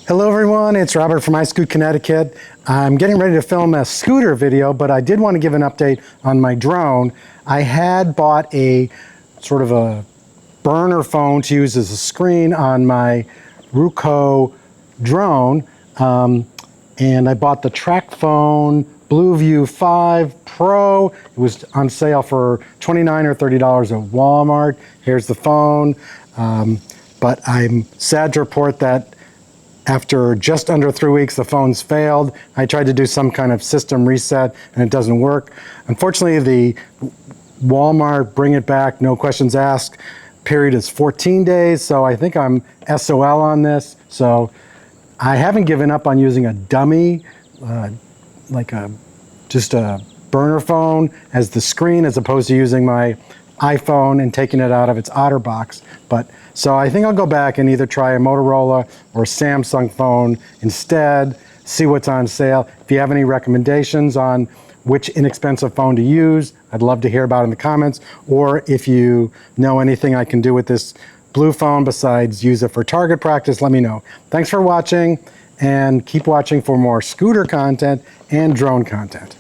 Hello everyone, it's Robert from iScoot Connecticut. I'm getting ready to film a scooter video, but I did want to give an update on my drone. I had bought a sort of a burner phone to use as a screen on my Ruco drone, and I bought the Tracfone Blueview 5 Pro. It was on sale for $29 or $30 at Walmart. Here's the phone, but I'm sad to report that after just under 3 weeks, the phone's failed. I tried to do some kind of system reset and it doesn't work. Unfortunately, the Walmart bring it back, no questions asked period is 14 days, so I think I'm SOL on this. So I haven't given up on using a dummy, just a burner phone as the screen, as opposed to using my iPhone and taking it out of its OtterBox. So I think I'll go back and either try a Motorola or a Samsung phone instead, see what's on sale. If you have any recommendations on which inexpensive phone to use, I'd love to hear about it in the comments. Or if you know anything I can do with this blue phone besides use it for target practice, let me know. Thanks for watching, and keep watching for more scooter content and drone content.